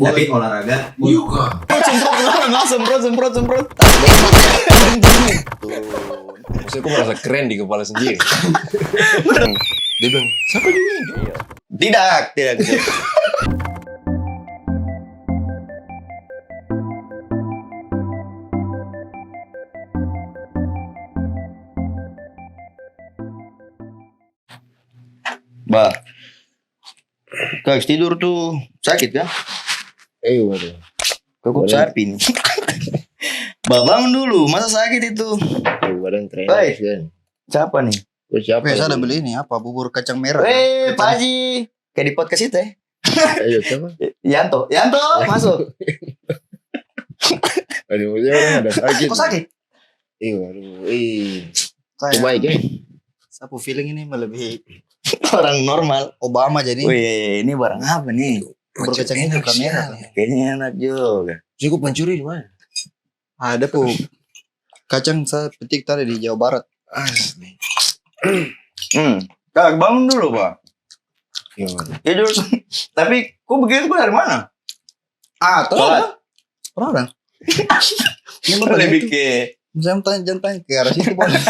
Tapi olahraga. Juga. Semprot. Maksudnya aku merasa keren di kepala sendiri. Dia bilang, siapa juga yang jual? Tidak. Bah, kau tidur tuh sakit kan? Waduh. Kok sapi nih. Bah, bangun dulu, masa sakit itu? Badan Hey. trainer kan. Siapa nih? Siapa? Biasa ada beli ini apa bubur kacang merah. Pak Haji. Kayak di podcast itu ya. Ayo siapa? Yanto, masuk. Aduh, maksudnya orang ada sakit. Kok sakit? Waduh. Saya Itu baik ya? sapu feeling ini melebihi Orang normal. Obama jadi. Wih, ini barang apa nih? Bubur kacang itu bukan merah. Kayaknya enak juga. Cukup pencuri di mana? Ada kacang saya petik tadi di Jawa Barat. Asli. Kak, bangun dulu, Pak. Waduh. Tidur. Tapi, kok begitu kok dari mana? Sholat. Orang. Ini mau Lebih begitu. ke... Jangan tanya ke arah situ boleh.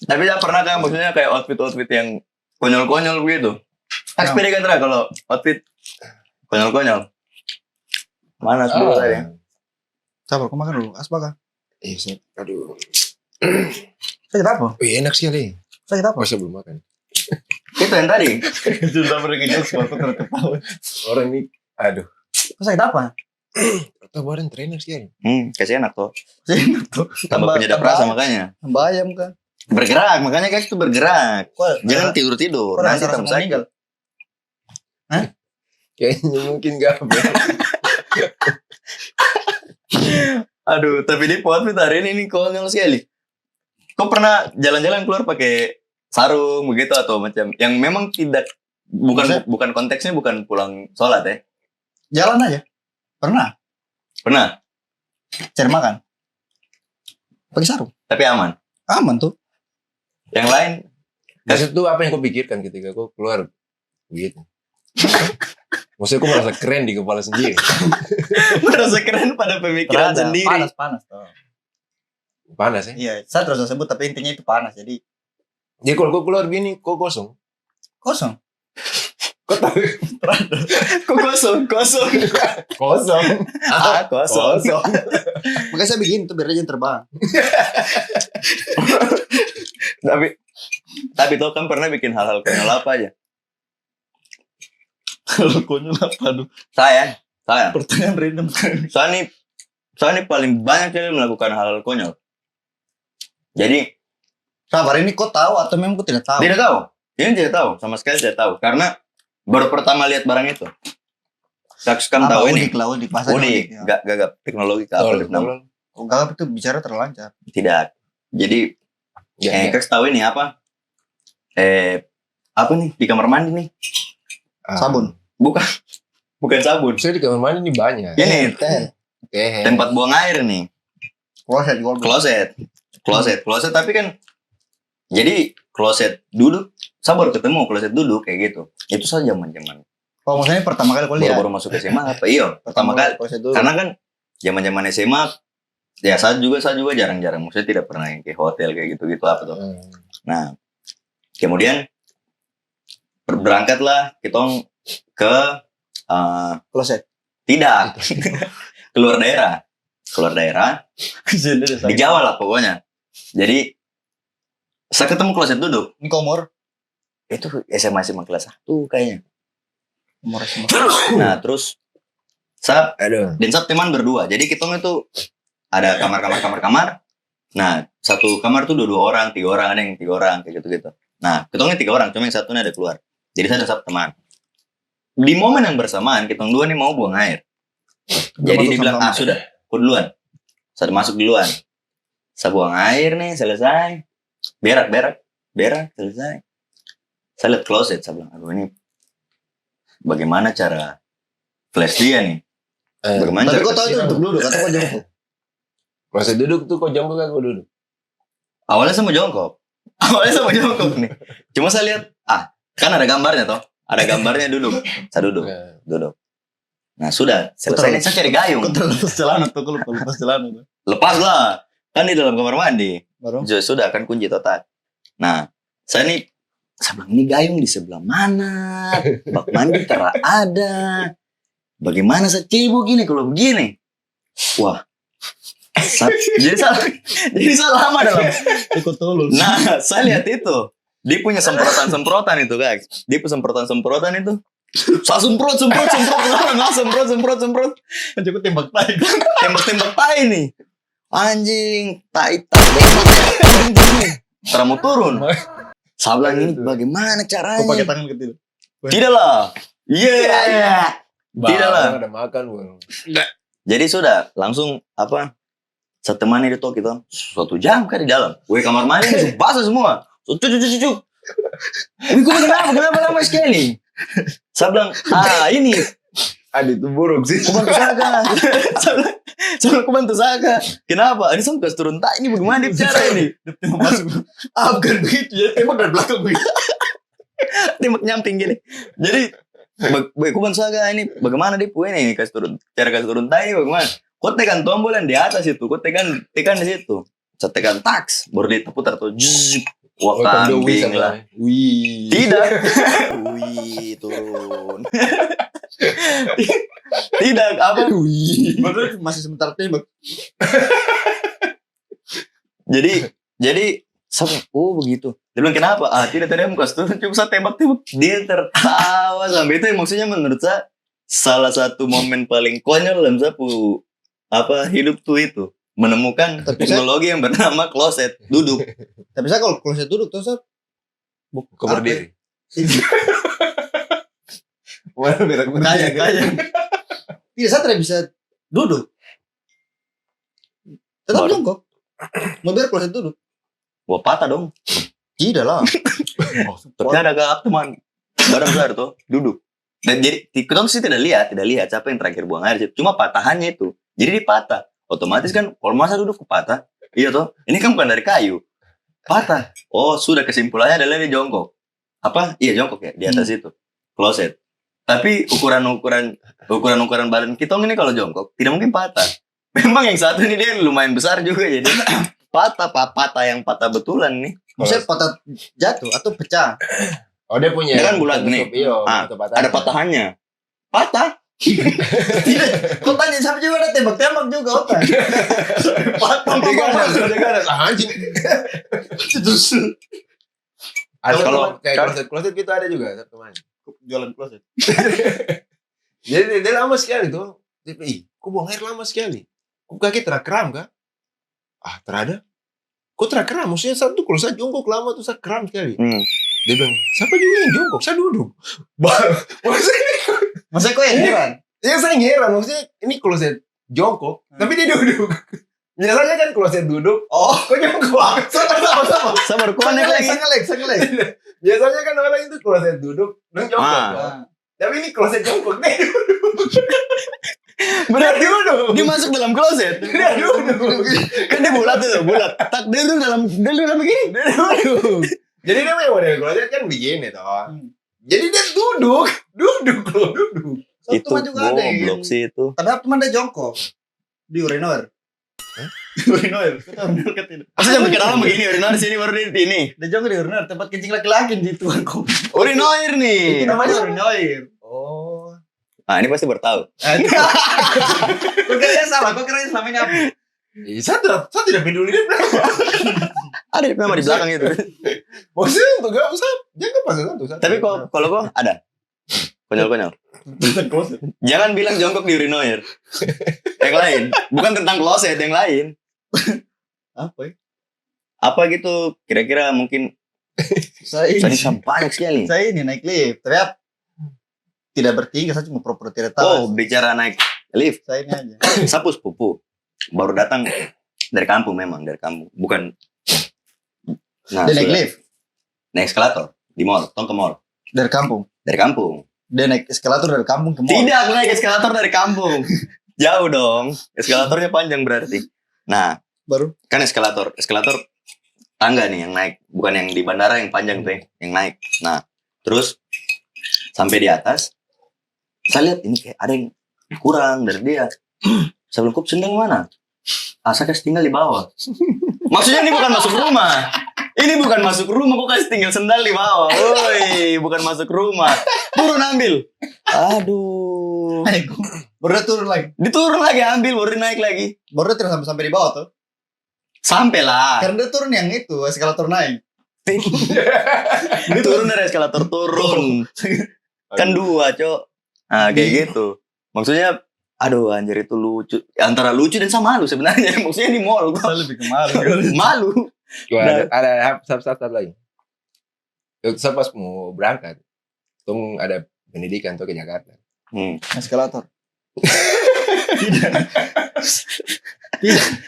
Tapi ya pernah kan, maksudnya kayak outfit yang konyol-konyol begitu. Eksperimen kan kalau outfit konyol-konyol. Mana dulu tadi? Sabar, kau makan dulu. Asbaka. Aduh. Sakit apa? Wih, enak sekali. Sakit apa? Masa belum makan? Itu yang tadi. Sudah pergi jauh, aku terketawa. Orang ini, aduh. Kau sakit apa? Atau badan trainer sekali. Kasih enak tuh. Sakit tuh. Tambah penyedap rasa makanya. Tambah ayam kan. Bergerak, makanya guys itu bergerak. Jangan tidur-tidur. Kok Nanti rasa tambah mau sakit. meninggal? Kayaknya mungkin gak. Aduh, tapi di outfit hari ini konyol sekali. Kok pernah jalan-jalan keluar pakai sarung begitu atau macam yang memang tidak bukan konteksnya bukan pulang sholat ya? Jalan aja. Pernah. Pernah, Cari makan. Pakai sarung. tapi aman. Aman tuh. Yang lain Maksud itu apa yang kau pikirkan ketika kau keluar begitu? Maksudnya kau merasa keren di kepala sendiri. merasa keren pada pemikiran sendiri. Panas tuh. Panas ya? Iya, saya terus sebut tapi intinya itu panas. Jadi Jadi kalau kau keluar gini, kau kosong. kosong. Kau tahu? Kok kosong? Kosong. Kosong. Makanya saya bikin tuh biar aja terbang. tapi tuh kan pernah bikin hal-hal konyol apa aja? Kalau konyol apa aduh. Saya. Pertanyaan random. Saya nih paling banyak kali melakukan hal-hal konyol. Jadi Sabar, ini kau tahu atau memang kau tidak tahu? tidak tahu. Ini tidak tahu, sama sekali tidak tahu. Karena baru pertama lihat barang itu. Saksikan tahu ini. Udik pasar Udik, ya. gagap teknologi ke apa namanya? Oh, gagap itu bicara terlancar. Tidak. Jadi Kaks tahu ini apa? Apa nih di kamar mandi nih? Sabun. Bukan sabun. Saya di kamar mandi ini banyak. Ini Teh. tempat buang air nih. Kloset tapi kan jadi kloset duduk sabar ketemu kloset duduk kayak gitu. Itu saja zaman-zaman Oh, maksudnya pertama kali kau lihat. baru masuk SMA apa? Iya, pertama kali. Proses dulu. Karena kan zaman-zaman SMA ya saya juga jarang-jarang maksudnya tidak pernah yang ke hotel kayak gitu-gitu apa tuh. Nah, kemudian berangkatlah kita ke kloset. tidak keluar daerah di Jawa lah pokoknya. Jadi saya ketemu kloset duduk Ini kau umur? itu SMA kelas 1 kayaknya. Umur SMA. Nah terus saya Aduh. dan saya teman berdua. Jadi kita itu ada kamar. Nah satu kamar tuh dua orang, 3 orang, ada yang 3 orang kayak gitu. Nah kita 3 orang, cuma yang satunya ada keluar. Jadi saya dan satu teman. Di momen yang bersamaan kita dua nih mau buang air. Jadi dia bilang sudah, aku duluan. Saya masuk duluan. Saya buang air nih selesai. Berak selesai. Saya lihat kloset, saya bilang aduh ini bagaimana cara flash dia nih. Bagaimana Tapi cara kau tahu itu untuk duduk atau kau jongkok? Masa duduk tuh kau jongkok kan kau duduk? Awalnya saya mau jongkok nih. Cuma saya lihat kan ada gambarnya toh. Ada gambarnya duduk. Saya duduk. Nah, Duduk. Nah sudah. Selesai nih saya cari gayung. Kau terlepas celana tuh, kau lupa lepas celana tuh. Lepas lah. Kan di dalam kamar mandi. Baru. Sudah kan kunci total. Nah saya bilang ini gayung di sebelah mana? Bak mandi tak ada. Bagaimana saya cibuk gini kalau begini? Wah. Jadi salah lama dalam. Ikut tulus. Nah, saya lihat itu. Dia punya semprotan itu, guys. Dia punya semprotan itu. Saya semprot. Cukup tembak tai. Tembak tai nih. Anjing, tai tembak. Terus mau turun. Saya bilang ini bagaimana Kau caranya? pakai tangan kecil. Tidak lah. Iya. Tidak lah. Ada makan, Bang. Jadi sudah langsung setemani di toko kita 1 jam kan di dalam. Kamar mandi basah semua. Cucuk. Wih, kenapa lama sekali? Saya bilang, ini. Itu buruk sih. Kubantu Saga. Saya kubantu Saga. Kenapa? Ini sampai turun tak ini bagaimana bicara ini? Tembak masuk. Bukan begitu ya. Tembak dari belakang begitu. Tembak nyamping gini. Jadi, kubantu Saga ini bagaimana dia ini cara kasih turun tak ini bagaimana? Kau tekan tombol yang di atas itu, kau tekan di situ. Saya tekan taks, baru dia putar tuh. Wah, kambing lah. Wih. Tidak. Wih, turun. Tidak, apa? Wih. Betul masih sebentar tembak. Jadi sampai begitu. Dia bilang kenapa? Tidak tadi aku kasih turun, cuma saya tembak. Dia tertawa sampai itu maksudnya menurut saya salah satu momen paling konyol dalam sapu hidup tuh itu menemukan teknologi yang bernama kloset duduk. Tapi saya kalau kloset duduk tuh saya Kau berdiri. Wah, berak gaya. Tidak, saya tidak bisa duduk. Tetap Baru. jongkok. Mau biar kloset duduk. Wah, patah dong. Tidak lah. Tapi ada gak teman barang besar tuh duduk. Dan jadi kita sih tidak lihat siapa yang terakhir buang air. Cuma patahannya itu. Jadi dia patah. Otomatis kan kalau masa duduk ke patah. Iya toh. Ini kan bukan dari kayu. Patah. Oh, sudah kesimpulannya adalah dia jongkok. Iya jongkok ya di atas itu. Kloset. Tapi ukuran badan kita ini kalau jongkok tidak mungkin patah. Memang yang satu ini dia lumayan besar juga jadi patah yang patah betulan nih. Maksudnya patah jatuh atau pecah. Oh, dia punya. Dia kan bulat nih. Ada patahannya. Patah. Tidak. Kau tanya siapa juga ada tembak-tembak juga otak. Patah. Ada ganas. Anjing. Ada Kalau- kayak kloset gitu ada juga satu teman. Jualan kloset. Jadi dia lama sekali tuh. Kok buang air lama sekali. Kok kaki terkram kah? Terada. Kok terkram? Maksudnya satu kalau saya jongkok lama tuh saya kram sekali. Dia bilang, siapa juga yang jongkok? Saya duduk. Maksudnya kau yang heran. Ya saya heran, maksudnya ini kloset jongkok, tapi dia duduk. Biasanya kan kloset duduk, kok jongkok? Sama. Sabar konek lagi. Sangelek. Biasanya kan orang itu kloset duduk, dan jongkok. Tapi ini kloset jongkok, dia duduk. Berarti duduk. dia masuk dalam kloset. Dia duduk. Kan dia bulat tuh, bulat. Tak dia tuh dalam begini. Dia duduk. Jadi dia memang model kloset kan begini toh. Jadi dia duduk. Satu Itu teman juga ada yang goblok sih itu. tapi teman dia jongkok di urinoir. Urinoir. Kita urinoir kan tidak. Maksudnya sampai ke dalam begini, urinoir sini baru di ini. Dia jongkok di urinoir tempat kencing laki-laki di tuan kopi. Urinoir nih. Itu namanya urinoir. Oh. Ini pasti bertahu. Kau kira salah, kau kira selama ini apa? Saya tidak peduli dia berapa. Ada memang di belakang itu. Maksudnya untuk gak usah, jangan pas satu. Tapi kalau kok ada. Konyol-konyol. Jangan bilang jongkok di urinoir. Yang lain. Bukan tentang kloset, yang lain. Apa ya? Apa gitu, kira-kira mungkin Saya tadi banyak sekali. ini naik lift. Tapi tidak bertiga, saya cuma pura-pura tidak tahu. Bicara naik lift. Saya ini aja. Sapu sepupu. Baru datang dari kampung memang, dari kampung. Bukan. Nah, Dia naik sudah. lift Naik eskalator. Di mall, tong ke mall. dari kampung. Dari kampung. Dia naik eskalator dari kampung ke mall. Tidak, aku naik eskalator dari kampung. Jauh dong. Eskalatornya panjang berarti. Nah, Baru. kan eskalator tangga nih yang naik, bukan yang di bandara yang panjang tuh yang naik. Nah, terus Sampai di atas, saya lihat ini kayak ada yang kurang dari dia. Saya bilang, kok sendal mana? Saya kasih tinggal di bawah. Maksudnya ini bukan masuk rumah. Ini bukan masuk rumah, kok kasih tinggal sendal di bawah. Woi, bukan masuk rumah. Turun ambil. Aduh. Baru dia turun lagi. Diturun lagi ambil, baru naik lagi. Baru dia turun sampai di bawah tuh. Sampai lah. Karena dia turun yang itu, eskalator naik. Turun dari eskalator turun. Kan 2, Cok. Nah, kayak gitu. Maksudnya, aduh anjir itu lucu. Antara lucu dan sama malu sebenarnya. Maksudnya di mall. Saya lebih ke malu. Malu. Ada satu lagi. Saya pas mau berangkat, tong ada pendidikan tuh ke Jakarta. Eskalator.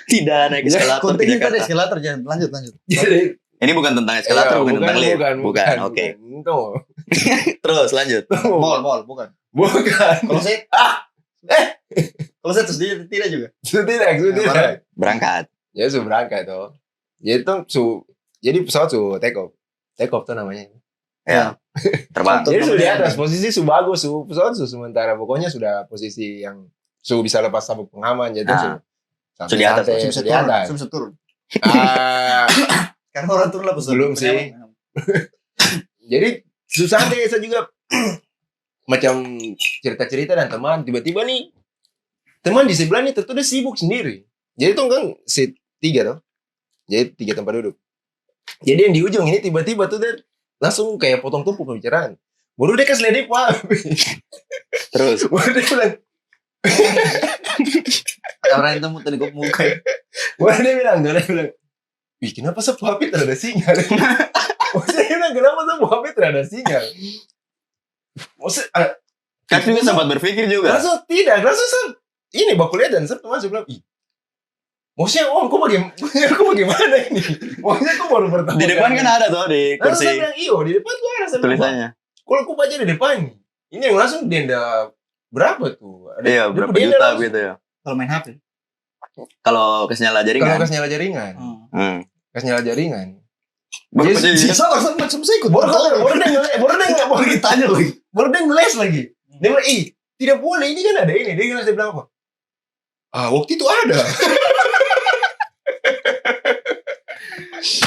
Tidak naik eskalator ke Konteksnya tadi Jakarta. eskalator, jangan lanjut. Jadi Ini bukan tentang eskalator, bukan tentang lift. Bukan. Oke. Tuh. Terus lanjut. Mall, bukan. Bukan. Kalau saya, kalau saya terus dia tidak juga. Tidak. Berangkat. Ya sudah berangkat tuh. Jadi pesawat take off tuh namanya. Ya. Terbang. Contoh. Jadi sudah di atas posisi bagus pesawat sementara pokoknya sudah posisi yang bisa lepas sabuk pengaman jadi Sudah di atas, Saya bisa turun. Karena orang turun lah pesawat. Belum sih. Jadi santai saya juga macam cerita-cerita dan teman tiba-tiba nih teman di sebelah nih tentu dia sibuk sendiri. Jadi tuh kan seat 3 tuh. Jadi 3 tempat duduk. Jadi yang di ujung ini tiba-tiba tuh dia langsung kayak potong tumpuk pembicaraan. Baru dia kasih ledek Pak. Terus. Baru dia bilang, Orang itu muter di muka. baru dia bilang, wih kenapa sapu HP tidak ada sinyal? Maksudnya dia bilang, kenapa sapu HP tidak ada sinyal? Maksudnya, Kan juga sempat berpikir juga. langsung ini baku lihat dan saya masuk bilang, ih, maksudnya kok bagaimana ini? Maksudnya kok baru pertama Di depan kan ada tuh di Langsung kursi saya bilang, iyo di depan tuh ada. Saya bilang, tulisannya. kalau aku baca di depan, ini yang langsung denda berapa tuh? Iya, berapa juta gitu ya. Kalau main HP. Kalau kesenyala Kalau jaringan. kasih nyala jaringan, kasih nyala jaringan. Berapa Jadi, juta? Sama saya ikut. baru ditanya lagi, baru dia ngeles lagi. Dia bilang, tidak boleh, ini kan ada ini. Dia bilang apa? Waktu itu ada.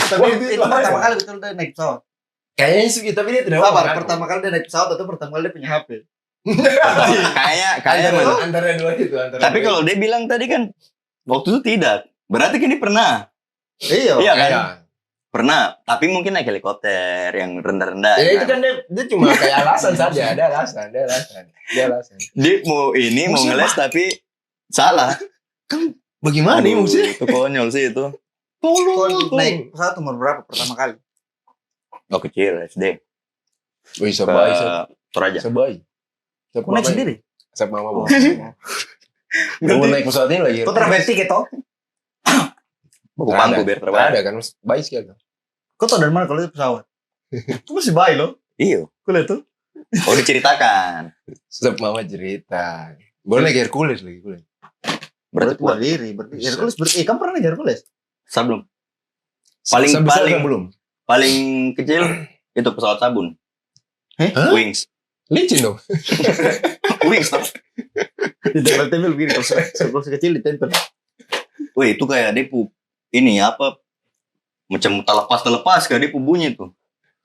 Tapi itu pertama kali betul dia naik pesawat. Kayaknya sih, tapi dia tidak Sabar, mau. pertama kali dia naik pesawat atau pertama kali dia punya HP? Kayak Antara dua itu. Tapi kalau dia bilang tadi kan waktu itu tidak. Berarti kan dia pernah. Iya. Iya kan? Iya. Pernah, tapi mungkin naik helikopter yang rendah-rendah. Ya itu kan dia cuma kayak alasan saja, ada alasan. Dia mau ngeles tapi salah. Bagaimana nih maksudnya? Itu konyol sih itu. Kau naik pesawat umur berapa pertama kali? Oh kecil SD. Wih, Ke sebaik. Toraja. Kau naik sendiri? Saya mama bawa. Mau naik pesawat ini lagi. Kau terbayar tiket toh? Buku pangku biar terbayar. Ada kan, baik sekali. Kau tau dari mana kalau itu pesawat? Itu masih baik loh. Iya. Kau lihat tuh. Oh diceritakan. Setiap mama cerita. Boleh naik Hercules lagi. Boleh. Berarti kuat. diri. Hercules kamu pernah naik Hercules? Sebelum. Sebesar Paling yang belum. paling kecil itu pesawat sabun. Hah? Wings. Licin dong. Wings tau. Ditempel-tempel begini. Kalau sekecil ditempel. Wih itu kayak dia ini apa macam terlepas kayak dia bunyi tuh.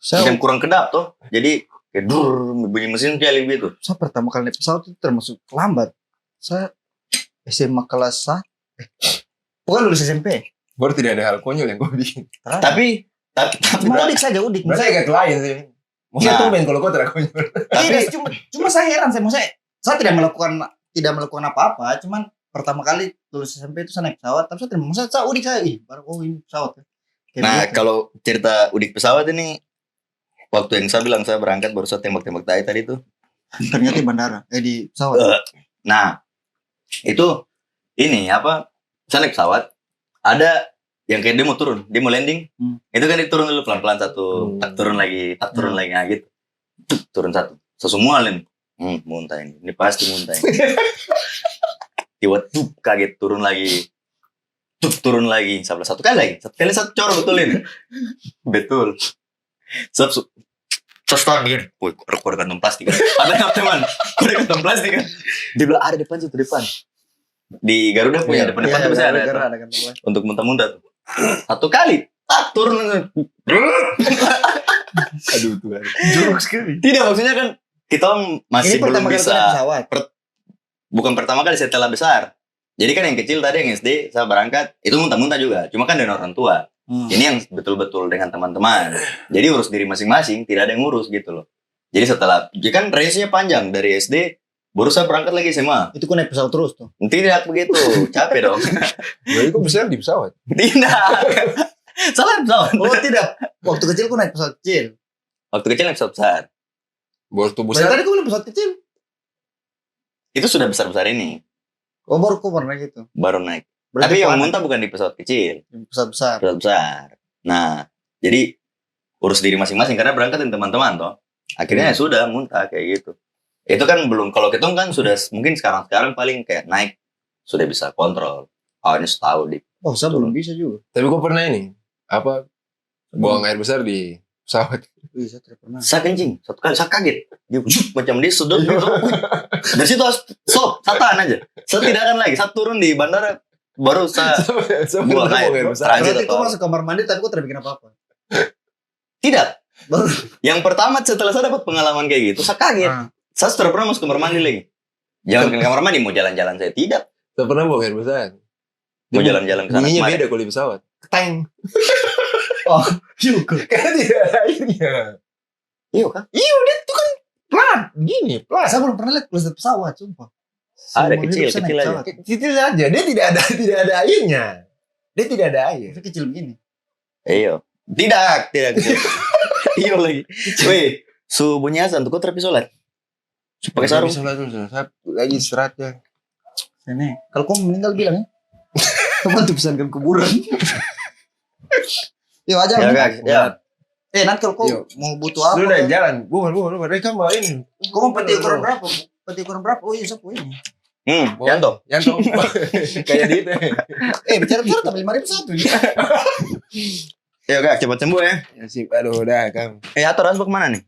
Macam kurang kedap tuh. Jadi kayak bunyi mesin kayak gitu. Saya pertama kali naik pesawat itu termasuk lambat. Saya SMA kelas 1. Bukan lulus SMP. Baru tidak ada hal konyol yang gue bikin. Tapi Cuma udik saja, udik. Berarti agak lain sih. Maksudnya Nah. tumben kalau kau tidak konyol. Tidak, cuma saya heran. Saya tidak melakukan apa-apa. Cuman pertama kali lulus SMP itu saya naik pesawat. Tapi saya tidak, maksudnya saya udik saya. Oh ini pesawat. Kayak nah begitu. kalau cerita udik pesawat ini waktu yang saya bilang saya berangkat baru saya tembak-tembak tadi tuh. Ternyata di bandara. Di pesawat. Nah itu ini apa saya naik pesawat ada yang kayak dia mau turun, dia mau landing, itu kan dia turun dulu pelan-pelan satu, tak turun lagi, nah gitu, turun satu, semua landing, muntah ini pasti muntah ini, tiba kaget turun lagi, satu kali satu cor betulin, betul, Terus tahan gini, woi, kok ada kantong plastik kan? Ada teman, kok ada kantong plastik kan? Dia bilang, ada depan situ depan. Di Garuda punya depan tuh bisa ada tuh. Untuk muntah-muntah tuh. Satu kali, turun. Aduh Tuhan. Jorok sekali. Tidak, maksudnya kan kita masih Ini belum pertama kali bisa. naik pesawat. Bukan pertama kali setelah besar. Jadi kan yang kecil tadi yang SD saya berangkat itu muntah-muntah juga. Cuma kan dengan orang tua. Ini yang betul-betul dengan teman-teman. Jadi urus diri masing-masing, tidak ada yang ngurus gitu loh. Jadi setelah, ya kan race-nya panjang dari SD, baru saya berangkat lagi SMA. Itu kok naik pesawat terus tuh. Tidak begitu, capek dong. Jadi kok besar di pesawat? Tidak. Salah pesawat. Oh tidak. Waktu kecil kok naik pesawat kecil. Waktu kecil naik pesawat besar. Waktu Berarti besar tadi kok naik pesawat kecil. Itu sudah besar-besar ini. Oh baru kok pernah gitu. Baru naik. Berarti Tapi yang kok muntah bukan di pesawat kecil. pesawat besar. Pesawat besar. Nah, jadi urus diri masing-masing karena berangkatin teman-teman toh. Akhirnya ya sudah muntah kayak gitu. Itu kan belum, kalau kita kan sudah mungkin sekarang paling kayak naik sudah bisa kontrol. Oh ini setahu di. Oh saya belum bisa juga. Tapi kok pernah ini? Apa? Buang air besar di pesawat. Wih saya tidak pernah. Saya kencing satu kali, saya kaget. Dia macam dia sedot gitu. Dari situ saya tahan aja. Saya tidak akan lagi. Saya turun di bandara baru saya buang air besar. Berarti kok masuk kamar mandi tapi kok tidak bikin apa-apa. Tidak. Baru. Yang pertama setelah saya dapat pengalaman kayak gitu, saya kaget. Saya sudah pernah masuk kamar mandi lagi. Jangan ke kamar mandi, mau jalan-jalan saya tidak. Saya pernah buang air besar. Mau jalan-jalan ke sana Bunyinya kemarin. beda kalau di pesawat. Keteng. Oh juga. Karena tidak ada airnya. Iya kan? Iya udah itu kan pelan. Gini pelan. Saya belum pernah lihat kelas pesawat sumpah. Ada Seumur kecil, hidup saya naik kecil aja. pesawat. Kecil aja. Dia tidak ada airnya. Dia tidak ada air. Itu kecil begini. Iya. Tidak kecil. Iya lagi. Weh, subuhnya azan tuh kok terapi sholat. Pakai sarung. Sholat dulu. Saya lagi istirahat ya. Ini. Kalau kau meninggal bilang ya. Teman tuh pesankan kuburan. Yuk aja. Ya, nih. Kak. Ya. Nanti kalau kau Yuk. mau butuh apa? Sudah jalan. Bukan. Rekam bawa ini. Kau mau peti ukuran berapa? Peti ukuran berapa? Oh iya sapu ini. Yanto. Yanto. Kayak di itu. Bicara-bicara tapi 5.000 satu. Ya Kak, cepat sembuh ya. Ya sip. Aduh udah Kang. Atur harus kemana nih?